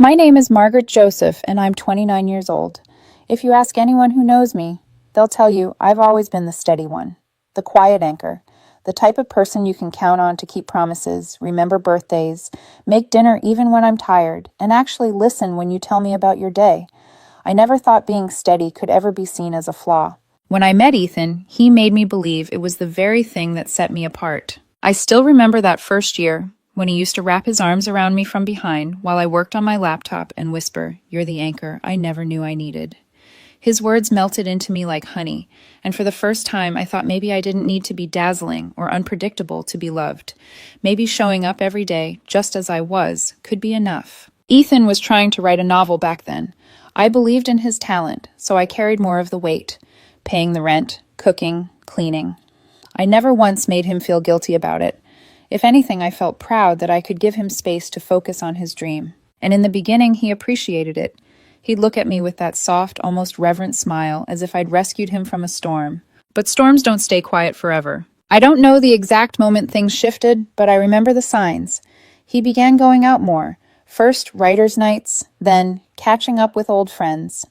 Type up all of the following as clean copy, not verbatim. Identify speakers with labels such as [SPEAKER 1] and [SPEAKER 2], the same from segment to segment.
[SPEAKER 1] My name is Margaret Joseph, and I'm 29 years old. If you ask anyone who knows me, they'll tell you I've always been the steady one, the quiet anchor, the type of person you can count on to keep promises, remember birthdays, make dinner even when I'm tired, and actually listen when you tell me about your day. I never thought being steady could ever be seen as a flaw. When I met Ethan, he made me believe it was the very thing that set me apart. I still remember that first year, when he used to wrap his arms around me from behind while I worked on my laptop and whisper, "You're the anchor I never knew I needed." His words melted into me like honey, and for the first time I thought maybe I didn't need to be dazzling or unpredictable to be loved. Maybe showing up every day, just as I was, could be enough. Ethan was trying to write a novel back then. I believed in his talent, so I carried more of the weight, paying the rent, cooking, cleaning. I never once made him feel guilty about it. If anything, I felt proud that I could give him space to focus on his dream. And in the beginning, he appreciated it. He'd look at me with that soft, almost reverent smile, as if I'd rescued him from a storm. But storms don't stay quiet forever. I don't know the exact moment things shifted, but I remember the signs. He began going out more. First, writers' nights, then catching up with old friends.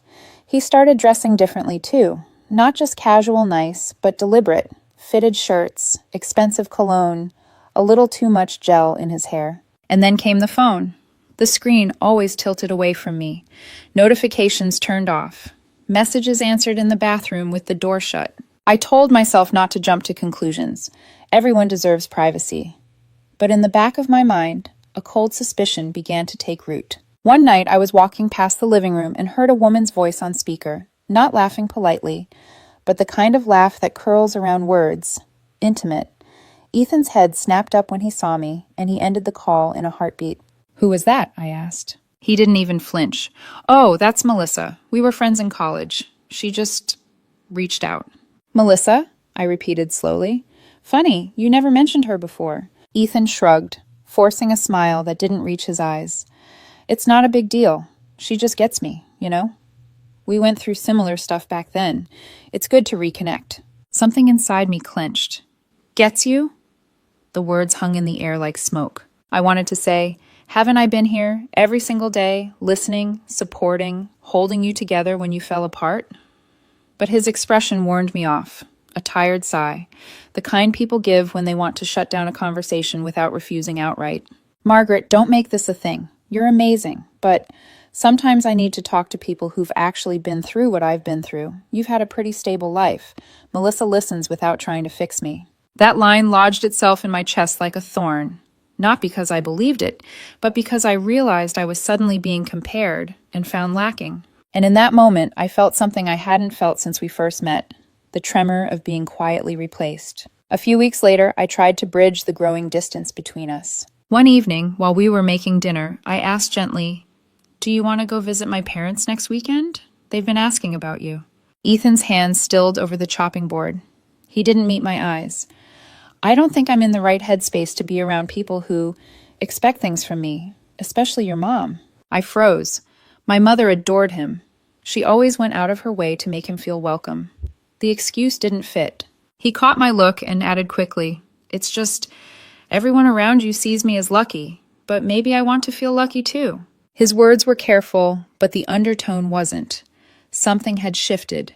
[SPEAKER 1] He started dressing differently, too. Not just casual nice, but deliberate. Fitted shirts, expensive cologne, a little too much gel in his hair. And then came the phone. The screen always tilted away from me. Notifications turned off. Messages answered in the bathroom with the door shut. I told myself not to jump to conclusions. Everyone deserves privacy. But in the back of my mind, a cold suspicion began to take root. One night I was walking past the living room and heard a woman's voice on speaker, not laughing politely, but the kind of laugh that curls around words, intimate. Ethan's head snapped up when he saw me, and he ended the call in a heartbeat. "Who was that?" I asked. He didn't even flinch. "Oh, that's Melissa. We were friends in college. She just reached out." "Melissa?" I repeated slowly. "Funny, you never mentioned her before." Ethan shrugged, forcing a smile that didn't reach his eyes. "It's not a big deal. She just gets me, you know? We went through similar stuff back then. It's good to reconnect." Something inside me clenched. "Gets you?" The words hung in the air like smoke. I wanted to say, "Haven't I been here every single day, listening, supporting, holding you together when you fell apart?" But his expression warned me off. A tired sigh, the kind people give when they want to shut down a conversation without refusing outright. "Margaret, don't make this a thing. You're amazing, but sometimes I need to talk to people who've actually been through what I've been through. You've had a pretty stable life." Melissa listens without trying to fix me. That line lodged itself in my chest like a thorn. Not because I believed it, but because I realized I was suddenly being compared and found lacking. And in that moment, I felt something I hadn't felt since we first met, the tremor of being quietly replaced. A few weeks later, I tried to bridge the growing distance between us. One evening, while we were making dinner, I asked gently, "Do you want to go visit my parents next weekend? They've been asking about you." Ethan's hands stilled over the chopping board. He didn't meet my eyes. "I don't think I'm in the right headspace to be around people who expect things from me, especially your mom." I froze. My mother adored him. She always went out of her way to make him feel welcome. The excuse didn't fit. He caught my look and added quickly, "It's just, everyone around you sees me as lucky, but maybe I want to feel lucky too." His words were careful, but the undertone wasn't. Something had shifted.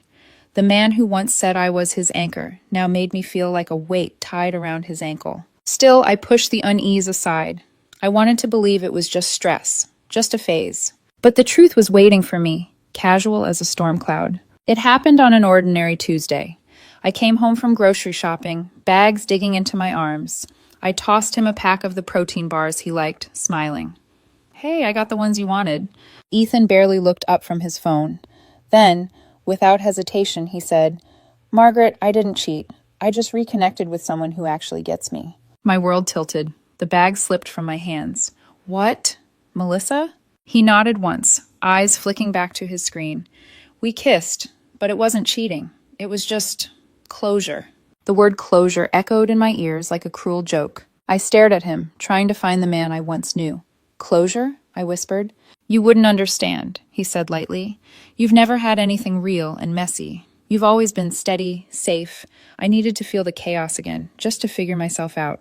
[SPEAKER 1] The man who once said I was his anchor now made me feel like a weight tied around his ankle. Still, I pushed the unease aside. I wanted to believe it was just stress, just a phase. But the truth was waiting for me, casual as a storm cloud. It happened on an ordinary Tuesday. I came home from grocery shopping, bags digging into my arms. I tossed him a pack of the protein bars he liked, smiling. "Hey, I got the ones you wanted." Ethan barely looked up from his phone. Then, without hesitation, he said, "Margaret, I didn't cheat. I just reconnected with someone who actually gets me." My world tilted. The bag slipped from my hands. "What? Melissa?" He nodded once, eyes flicking back to his screen. "We kissed, but it wasn't cheating. It was just closure." The word closure echoed in my ears like a cruel joke. I stared at him, trying to find the man I once knew. "Closure?" I whispered. "You wouldn't understand," he said lightly. "You've never had anything real and messy. You've always been steady, safe. I needed to feel the chaos again, just to figure myself out."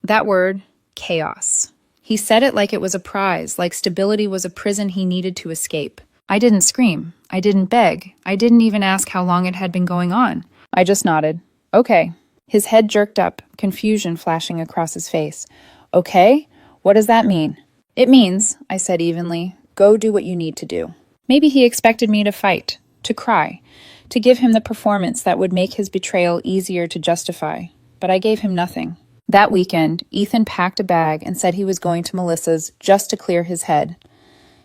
[SPEAKER 1] That word, chaos. He said it like it was a prize, like stability was a prison he needed to escape. I didn't scream. I didn't beg. I didn't even ask how long it had been going on. I just nodded. Okay. His head jerked up, confusion flashing across his face. Okay? What does that mean? It means, I said evenly, go do what you need to do. Maybe he expected me to fight, to cry, to give him the performance that would make his betrayal easier to justify. But I gave him nothing. That weekend, Ethan packed a bag and said he was going to Melissa's just to clear his head.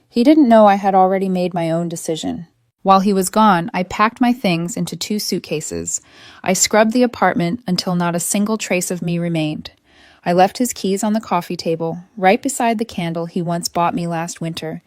[SPEAKER 1] He didn't know I had already made my own decision. While he was gone, I packed my things into 2 suitcases. I scrubbed the apartment until not a single trace of me remained. I left his keys on the coffee table, right beside the candle he once bought me last winter,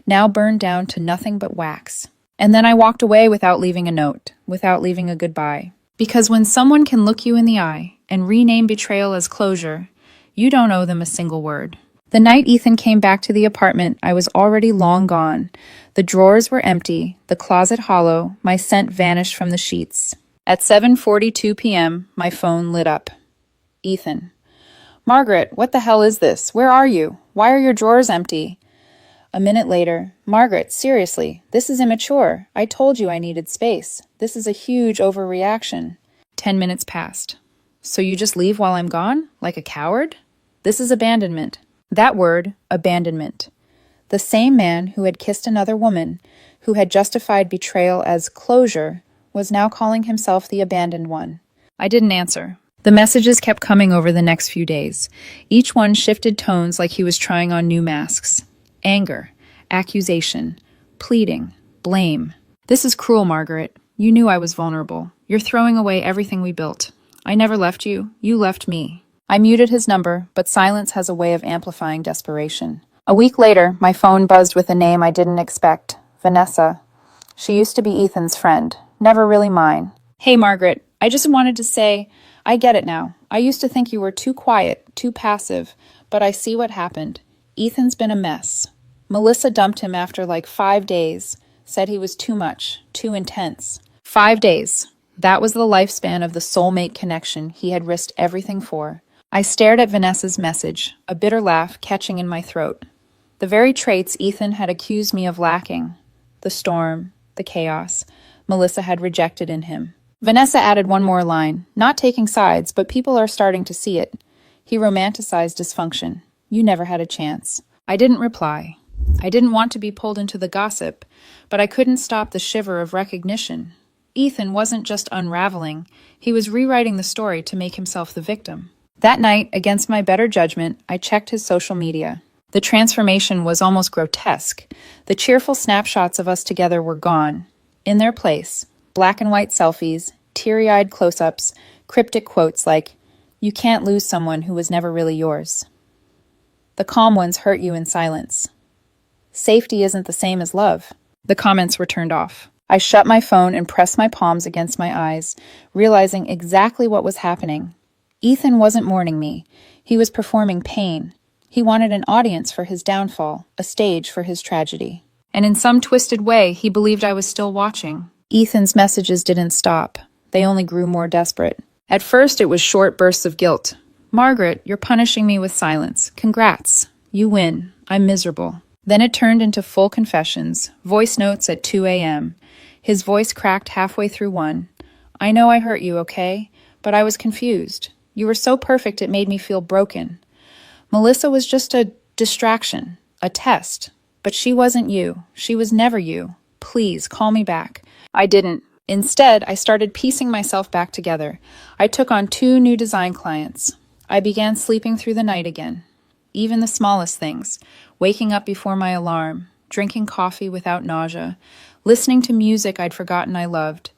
[SPEAKER 1] now burned down to nothing but wax. And then I walked away without leaving a note, without leaving a goodbye. Because when someone can look you in the eye and rename betrayal as closure, you don't owe them a single word. The night Ethan came back to the apartment, I was already long gone. The drawers were empty, the closet hollow, my scent vanished from the sheets. At 7:42 p.m., my phone lit up. Ethan. Margaret, what the hell is this? Where are you? Why are your drawers empty? A minute later, Margaret, seriously, this is immature. I told you I needed space. This is a huge overreaction. 10 minutes passed. So you just leave while I'm gone? Like a coward? This is abandonment. That word, abandonment. The same man who had kissed another woman, who had justified betrayal as closure, was now calling himself the abandoned one. I didn't answer. The messages kept coming over the next few days. Each one shifted tones like he was trying on new masks. Anger, accusation, pleading, blame. This is cruel, Margaret. You knew I was vulnerable. You're throwing away everything we built. I never left you. You left me. I muted his number, but silence has a way of amplifying desperation. A week later, my phone buzzed with a name I didn't expect. Vanessa. She used to be Ethan's friend. Never really mine. Hey, Margaret. I just wanted to say, I get it now. I used to think you were too quiet, too passive, but I see what happened. Ethan's been a mess. Melissa dumped him after like 5 days, said he was too much, too intense. 5 days. That was the lifespan of the soulmate connection he had risked everything for. I stared at Vanessa's message, a bitter laugh catching in my throat. The very traits Ethan had accused me of lacking. The storm, the chaos, Melissa had rejected in him. Vanessa added one more line, not taking sides, but people are starting to see it. He romanticized dysfunction. You never had a chance. I didn't reply. I didn't want to be pulled into the gossip, but I couldn't stop the shiver of recognition. Ethan wasn't just unraveling, he was rewriting the story to make himself the victim. That night, against my better judgment, I checked his social media. The transformation was almost grotesque. The cheerful snapshots of us together were gone. In their place, black and white selfies, teary-eyed close-ups, cryptic quotes like, "You can't lose someone who was never really yours." The calm ones hurt you in silence. Safety isn't the same as love. The comments were turned off. I shut my phone and pressed my palms against my eyes, realizing exactly what was happening. Ethan wasn't mourning me. He was performing pain. He wanted an audience for his downfall, a stage for his tragedy. And in some twisted way, he believed I was still watching. Ethan's messages didn't stop. They only grew more desperate. At first, it was short bursts of guilt. Margaret, you're punishing me with silence. Congrats. You win. I'm miserable. Then it turned into full confessions, voice notes at 2 a.m. His voice cracked halfway through one. I know I hurt you, okay? But I was confused. You were so perfect it made me feel broken. Melissa was just a distraction, a test. But she wasn't you. She was never you. Please, call me back. I didn't. Instead, I started piecing myself back together. I took on 2 new design clients. I began sleeping through the night again. Even the smallest things. Waking up before my alarm, drinking coffee without nausea, listening to music I'd forgotten I loved,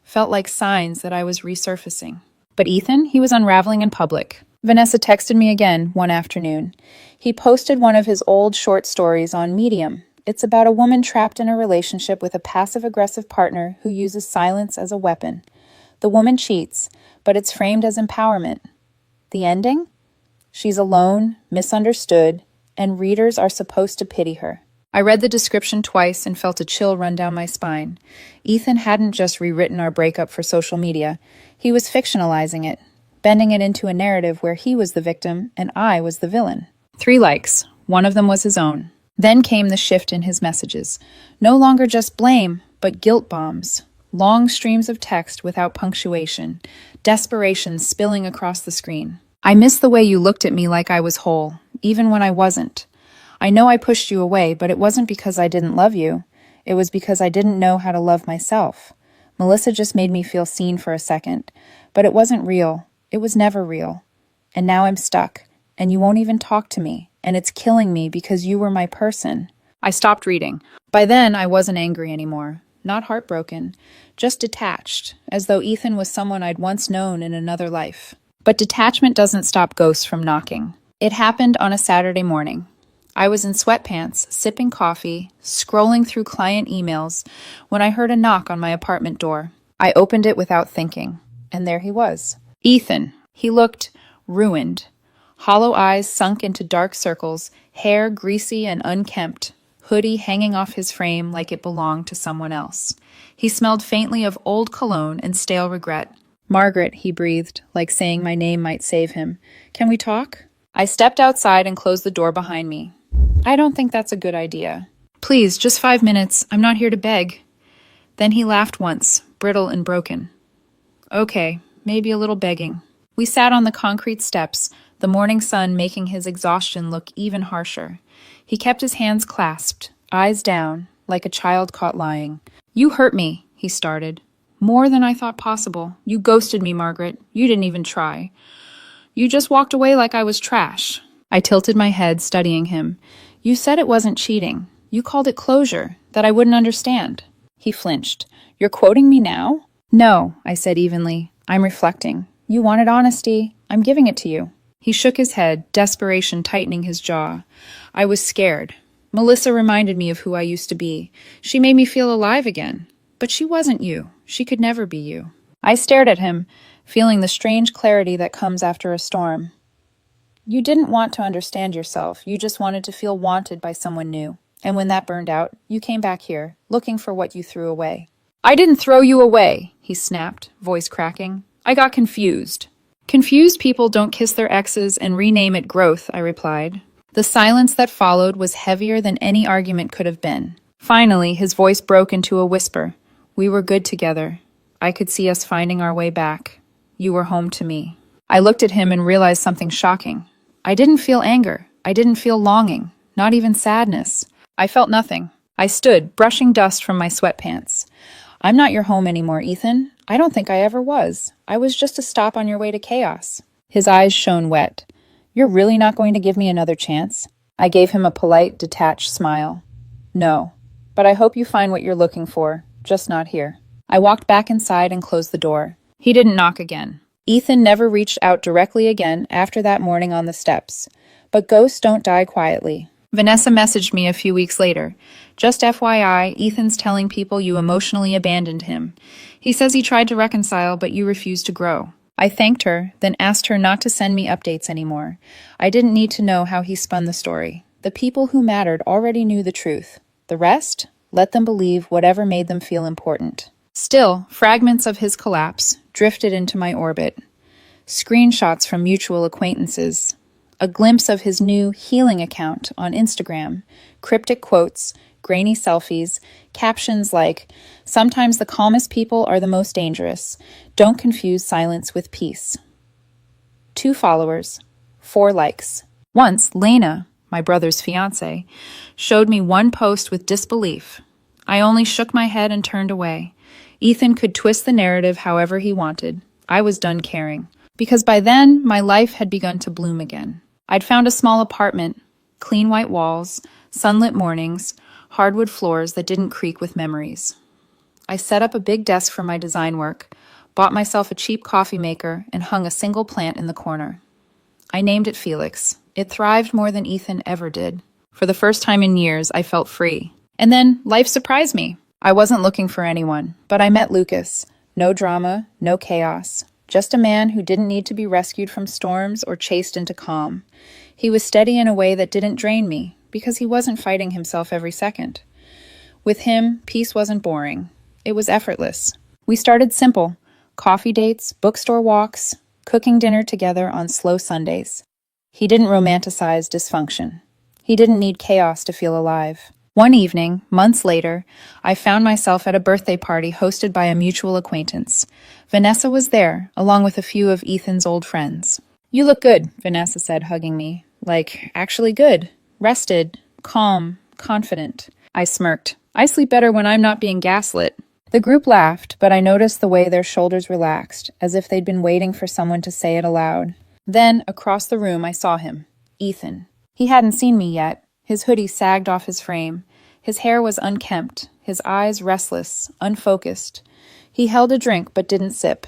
[SPEAKER 1] felt like signs that I was resurfacing. But Ethan, he was unraveling in public. Vanessa texted me again one afternoon. He posted one of his old short stories on Medium. It's about a woman trapped in a relationship with a passive-aggressive partner who uses silence as a weapon. The woman cheats, but it's framed as empowerment. The ending? She's alone, misunderstood, and readers are supposed to pity her. I read the description twice and felt a chill run down my spine. Ethan hadn't just rewritten our breakup for social media. He was fictionalizing it, bending it into a narrative where he was the victim and I was the villain. 3 likes. One of them was his own. Then came the shift in his messages. No longer just blame, but guilt bombs. Long streams of text without punctuation. Desperation spilling across the screen. I miss the way you looked at me like I was whole, even when I wasn't. I know I pushed you away, but it wasn't because I didn't love you. It was because I didn't know how to love myself. Melissa just made me feel seen for a second, but it wasn't real. It was never real. And now I'm stuck, and you won't even talk to me, and it's killing me because you were my person. I stopped reading. By then, I wasn't angry anymore. Not heartbroken, just detached, as though Ethan was someone I'd once known in another life. But detachment doesn't stop ghosts from knocking. It happened on a Saturday morning. I was in sweatpants, sipping coffee, scrolling through client emails, when I heard a knock on my apartment door. I opened it without thinking, and there he was. Ethan. He looked ruined. Hollow eyes sunk into dark circles, hair greasy and unkempt, hoodie hanging off his frame like it belonged to someone else. He smelled faintly of old cologne and stale regret. "Margaret," he breathed, like saying my name might save him. "Can we talk?" I stepped outside and closed the door behind me. "I don't think that's a good idea." "Please, just 5 minutes. I'm not here to beg." Then he laughed once, brittle and broken. "Okay, maybe a little begging." We sat on the concrete steps, the morning sun making his exhaustion look even harsher. He kept his hands clasped, eyes down, like a child caught lying. "You hurt me," he started. "More than I thought possible. You ghosted me, Margaret. You didn't even try. You just walked away like I was trash." I tilted my head, studying him. "You said it wasn't cheating. You called it closure, that I wouldn't understand." He flinched. "You're quoting me now?" "No," I said evenly. "I'm reflecting. You wanted honesty. I'm giving it to you." He shook his head, desperation tightening his jaw. I was scared. Melissa reminded me of who I used to be. She made me feel alive again. But she wasn't you. She could never be you. I stared at him, feeling the strange clarity that comes after a storm. "You didn't want to understand yourself. You just wanted to feel wanted by someone new. And when that burned out, you came back here, looking for what you threw away." "I didn't throw you away," he snapped, voice cracking. "I got confused." "Confused people don't kiss their exes and rename it growth," I replied. The silence that followed was heavier than any argument could have been. Finally, his voice broke into a whisper. "We were good together. I could see us finding our way back. You were home to me." I looked at him and realized something shocking. I didn't feel anger. I didn't feel longing. Not even sadness. I felt nothing. I stood, brushing dust from my sweatpants. "I'm not your home anymore, Ethan. I don't think I ever was. I was just a stop on your way to chaos." His eyes shone wet. "You're really not going to give me another chance?" I gave him a polite, detached smile. "No, but I hope you find what you're looking for, just not here." I walked back inside and closed the door. He didn't knock again. Ethan never reached out directly again after that morning on the steps. But ghosts don't die quietly. Vanessa messaged me a few weeks later. "Just FYI, Ethan's telling people you emotionally abandoned him. He says he tried to reconcile, but you refused to grow." I thanked her, then asked her not to send me updates anymore. I didn't need to know how he spun the story. The people who mattered already knew the truth. The rest? Let them believe whatever made them feel important. Still, fragments of his collapse drifted into my orbit. Screenshots from mutual acquaintances. A glimpse of his new healing account on Instagram. Cryptic quotes, grainy selfies, captions like, "Sometimes the calmest people are the most dangerous. Don't confuse silence with peace." 2 followers. 4 likes. Once, Lena, my brother's fiancé, showed me one post with disbelief. I only shook my head and turned away. Ethan could twist the narrative however he wanted. I was done caring. Because by then, my life had begun to bloom again. I'd found a small apartment, clean white walls, sunlit mornings, hardwood floors that didn't creak with memories. I set up a big desk for my design work, bought myself a cheap coffee maker, and hung a single plant in the corner. I named it Felix. It thrived more than Ethan ever did. For the first time in years, I felt free. And then life surprised me. I wasn't looking for anyone, but I met Lucas. No drama, no chaos. Just a man who didn't need to be rescued from storms or chased into calm. He was steady in a way that didn't drain me, because he wasn't fighting himself every second. With him, peace wasn't boring. It was effortless. We started simple. Coffee dates, bookstore walks, cooking dinner together on slow Sundays. He didn't romanticize dysfunction. He didn't need chaos to feel alive. One evening, months later, I found myself at a birthday party hosted by a mutual acquaintance. Vanessa was there, along with a few of Ethan's old friends. "You look good," Vanessa said, hugging me. Like, actually good. Rested, calm, confident. I smirked. "I sleep better when I'm not being gaslit." The group laughed, but I noticed the way their shoulders relaxed, as if they'd been waiting for someone to say it aloud. Then, across the room, I saw him. Ethan. He hadn't seen me yet. His hoodie sagged off his frame. His hair was unkempt, his eyes restless, unfocused. He held a drink but didn't sip.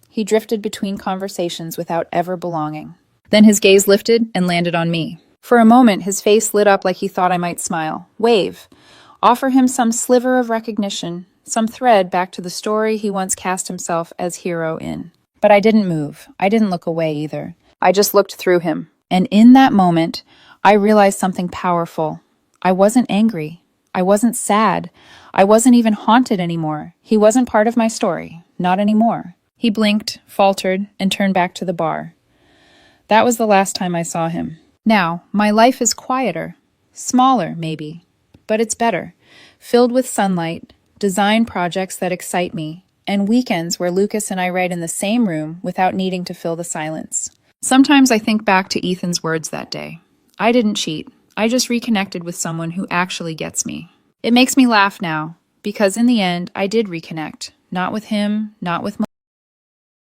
[SPEAKER 1] He drifted between conversations without ever belonging. Then his gaze lifted and landed on me. For a moment, his face lit up like he thought I might smile, wave, offer him some sliver of recognition, some thread back to the story he once cast himself as hero in. But I didn't move. I didn't look away either. I just looked through him. And in that moment, I realized something powerful. I wasn't angry. I wasn't sad. I wasn't even haunted anymore. He wasn't part of my story. Not anymore. He blinked, faltered, and turned back to the bar. That was the last time I saw him. Now, my life is quieter. Smaller, maybe. But it's better. Filled with sunlight, design projects that excite me, and weekends where Lucas and I write in the same room without needing to fill the silence. Sometimes I think back to Ethan's words that day. I didn't cheat. I just reconnected with someone who actually gets me. It makes me laugh now, because in the end, I did reconnect. Not with him, not with